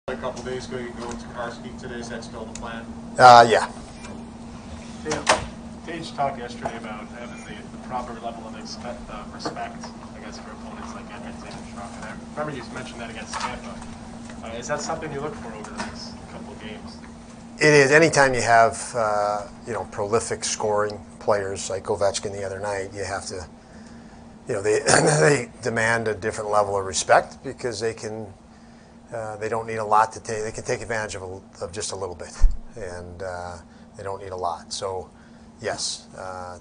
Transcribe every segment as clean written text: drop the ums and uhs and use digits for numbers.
A couple days ago, you go to Karski. Today, is that still the plan? Yeah. Gage talked yesterday about having the proper level of respect, I guess, for opponents like Edmonton and Toronto. I remember you mentioned that against Tampa. Is that something you look for over the next couple of games? It is. Anytime you have prolific scoring players like Ovechkin the other night, you have to, they demand a different level of respect because they don't need a lot to take. They can take advantage of just a little bit, and they don't need a lot. So, yes,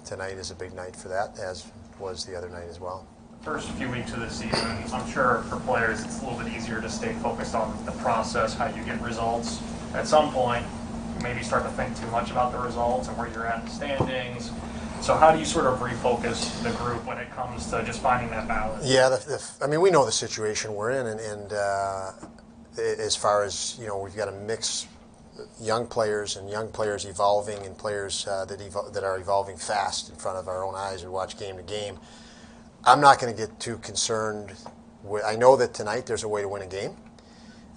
tonight is a big night for that, as was the other night as well. First few weeks of the season, I'm sure for players it's a little bit easier to stay focused on the process, how you get results. At some point, you maybe start to think too much about the results and where you're at in the standings. So how do you sort of refocus the group when it comes to just finding that balance? Yeah, we know the situation we're in, and as far as, we've got to mix young players and young players evolving and players that are evolving fast in front of our own eyes. We watch game to game. I'm not going to get too concerned. I know that tonight there's a way to win a game,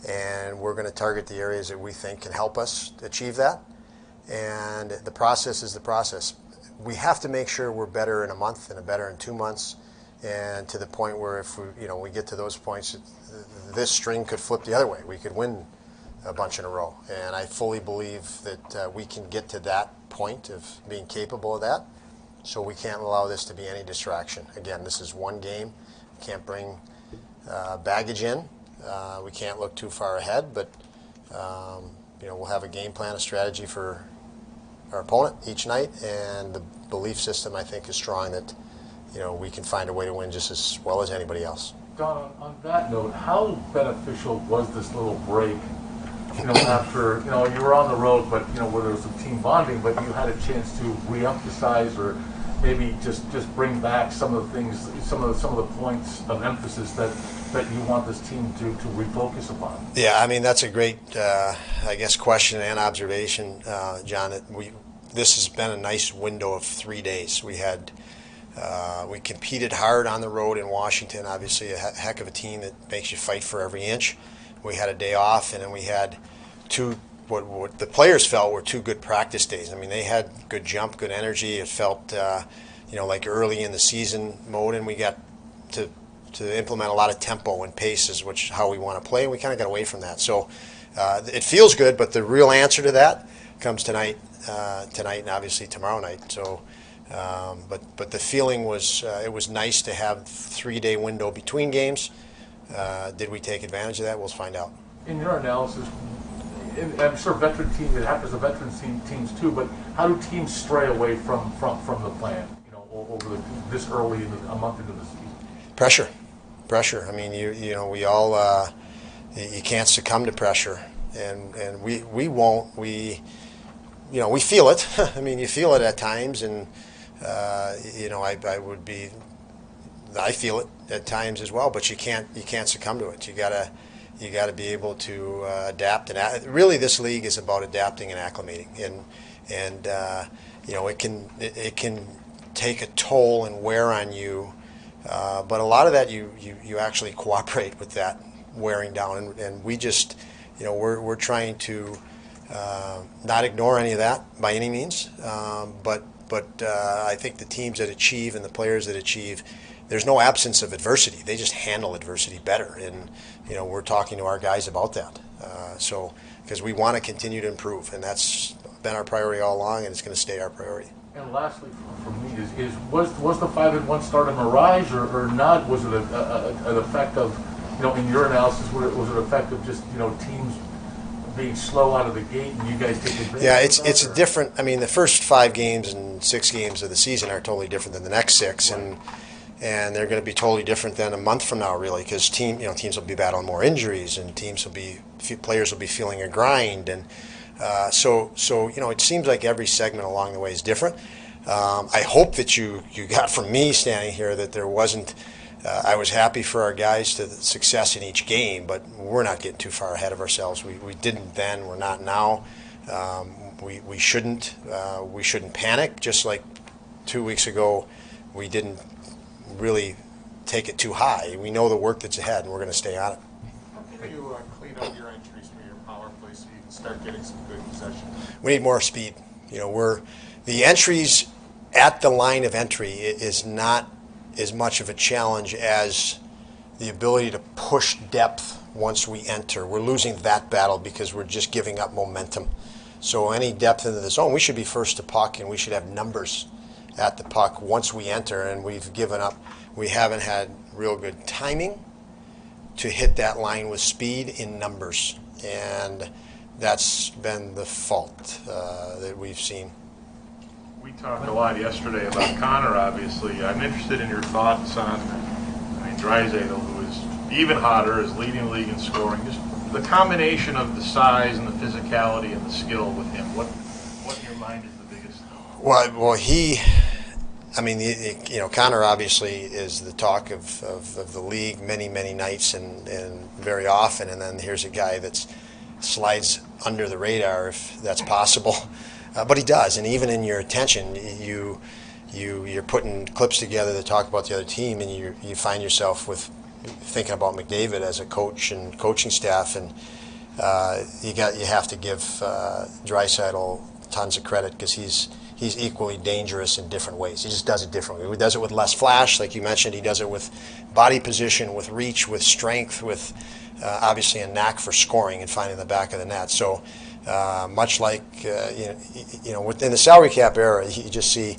and we're going to target the areas that we think can help us achieve that. And the process is the process. We have to make sure we're better in a month and better in 2 months, and to the point where if we get to those points, this string could flip the other way. We could win a bunch in a row, and I fully believe that we can get to that point of being capable of that. So we can't allow this to be any distraction. Again, this is one game. Can't bring baggage in. We can't look too far ahead, but we'll have a game plan, a strategy for our opponent each night, and the belief system, I think, is strong that we can find a way to win just as well as anybody else. Don, on that note, how beneficial was this little break? After you were on the road, but where there was some team bonding, but you had a chance to re-emphasize or maybe just bring back some of the things, some of the points of emphasis that you want this team to refocus upon. Yeah, that's a great, question and observation, John. This has been a nice window of 3 days. We competed hard on the road in Washington. Obviously, a heck of a team that makes you fight for every inch. We had a day off, and then we had what the players felt were 2 good practice days. They had good jump, good energy. It felt, like early in the season mode, and we got to implement a lot of tempo and paces, which how we want to play, and we kind of got away from that. So it feels good, but the real answer to that comes tonight, and obviously tomorrow night. So, but the feeling was it was nice to have 3-day window between games. Did we take advantage of that? We'll find out. In your analysis, I'm sure veteran teams, it happens to veteran teams too, but how do teams stray away from the plan, over this early in a month into the season? Pressure. We all, you can't succumb to pressure, and we won't. We feel it. You feel it at times, and I feel it at times as well, but you can't succumb to it. You gotta be able to adapt, and really this league is about adapting and acclimating, and it can take a toll and wear on you, but a lot of that you actually cooperate with that wearing down, and we just we're trying to not ignore any of that by any means, but I think the teams that achieve and the players that achieve, there's no absence of adversity. They just handle adversity better, and we're talking to our guys about that. So because we want to continue to improve, and that's been our priority all along, and it's going to stay our priority. And lastly, for me, was the 5-1 start a mirage or not? Was it an effect of in your analysis? Was it an effect of just teams being slow out of the gate and you guys taking advantage? Yeah, it's different. The first 5 games and 6 games of the season are totally different than the next 6, right. And they're going to be totally different than a month from now, really, because teams will be battling more injuries, and players will be feeling a grind, and so it seems like every segment along the way is different. I hope that you got from me standing here that there wasn't. I was happy for our guys to the success in each game, but we're not getting too far ahead of ourselves. We didn't then, we're not now. We shouldn't panic. Just like 2 weeks ago, we didn't really take it too high. We know the work that's ahead, and we're going to stay on it. How can you clean up your entries from sharply so you can start getting some good possession? We need more speed. The entries at the line of entry is not as much of a challenge as the ability to push depth once we enter. We're losing that battle because we're just giving up momentum. So any depth into the zone, we should be first to puck, and we should have numbers at the puck once we enter, and we've given up. We haven't had real good timing to hit that line with speed in numbers, and that's been the fault that we've seen. We talked a lot yesterday about Connor, obviously. I'm interested in your thoughts on, Draisaitl, who is even hotter, is leading the league in scoring. Just the combination of the size and the physicality and the skill with him. What in your mind is the biggest? Well, Connor obviously is the talk of the league many nights and very often, and then here's a guy that slides under the radar, if that's possible. But he does, and even in your attention, you're putting clips together that talk about the other team, and you find yourself with thinking about McDavid as a coach and coaching staff, and you have to give Draisaitl tons of credit because he's equally dangerous in different ways. He just does it differently. He does it with less flash, like you mentioned. He does it with body position, with reach, with strength, with obviously a knack for scoring and finding the back of the net. So much like within the salary cap era, you just see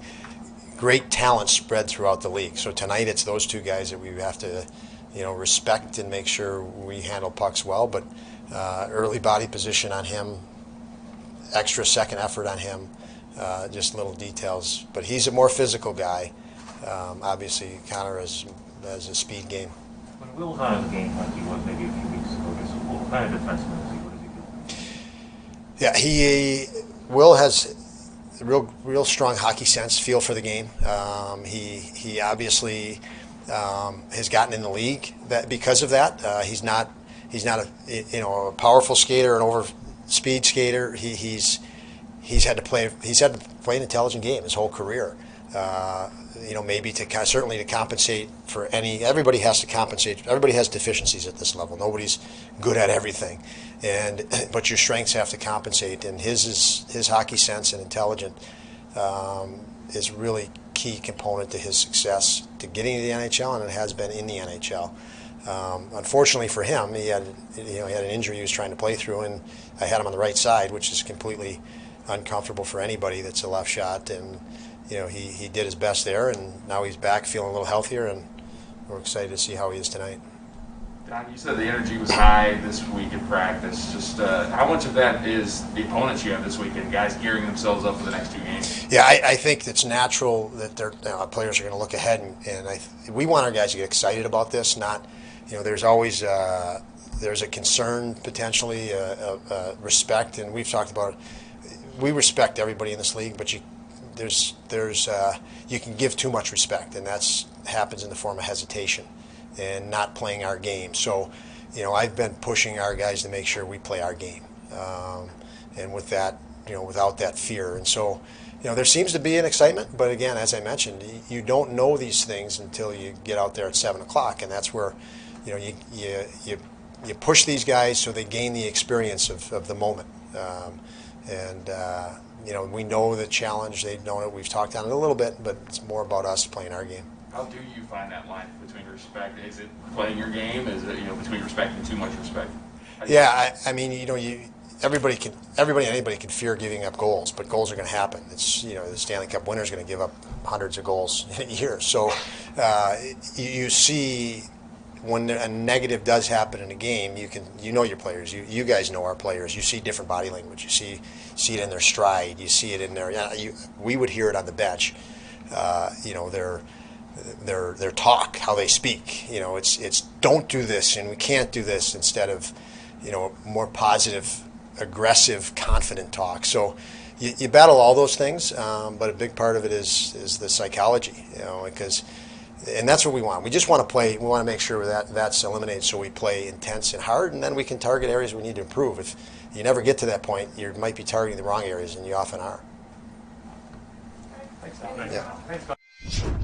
great talent spread throughout the league. So tonight it's those two guys that we have to respect and make sure we handle pucks well. But early body position on him, extra second effort on him. Just little details, but he's a more physical guy. Obviously, Connor has a speed game. When Will's not in the game like he was maybe a few weeks ago, what kind of defenseman is he? What does he do? Yeah, Will has a real strong hockey sense, feel for the game. He obviously has gotten in the league because of that. He's not a powerful skater, an over speed skater. He's had to play an intelligent game his whole career. Maybe certainly to compensate for everybody has to compensate. Everybody has deficiencies at this level. Nobody's good at everything, but your strengths have to compensate. And his hockey sense and intelligence is really key component to his success to getting to the NHL, and it has been in the NHL. Unfortunately for him, he had an injury he was trying to play through, and I had him on the right side, which is completely uncomfortable for anybody that's a left shot, and he did his best there, and now he's back feeling a little healthier, and we're excited to see how he is tonight. Don, you said the energy was high this week in practice. Just how much of that is the opponents you have this weekend, guys gearing themselves up for the next two games? Yeah, I think it's natural that players are going to look ahead, and we want our guys to get excited about this. Not, there's always there's a concern potentially, respect, and we've talked about it. We respect everybody in this league, but you can give too much respect, and that happens in the form of hesitation and not playing our game. So, I've been pushing our guys to make sure we play our game, and with that, without that fear. And so, there seems to be an excitement, but again, as I mentioned, you don't know these things until you get out there at 7 o'clock, and that's where, you push these guys so they gain the experience of the moment. We know the challenge. They've known it. We've talked on it a little bit, but it's more about us playing our game. How do you find that line between respect? Is it playing your game? Is it between respect and too much respect? Yeah, anybody can fear giving up goals, but goals are going to happen. It's the Stanley Cup winner is going to give up hundreds of goals in a year. So you see when a negative does happen in a game, you know your players. You guys know our players. You see different body language. You see it in their stride. You see it in their. We would hear it on the bench. Their talk, how they speak. It's don't do this and we can't do this instead of more positive, aggressive, confident talk. So you battle all those things, but a big part of it is the psychology. And that's what we want. We just want to play. We want to make sure that's eliminated, so we play intense and hard, and then we can target areas we need to improve. If you never get to that point, you might be targeting the wrong areas, and you often are. Thanks, Don. Yeah. Thanks, Don.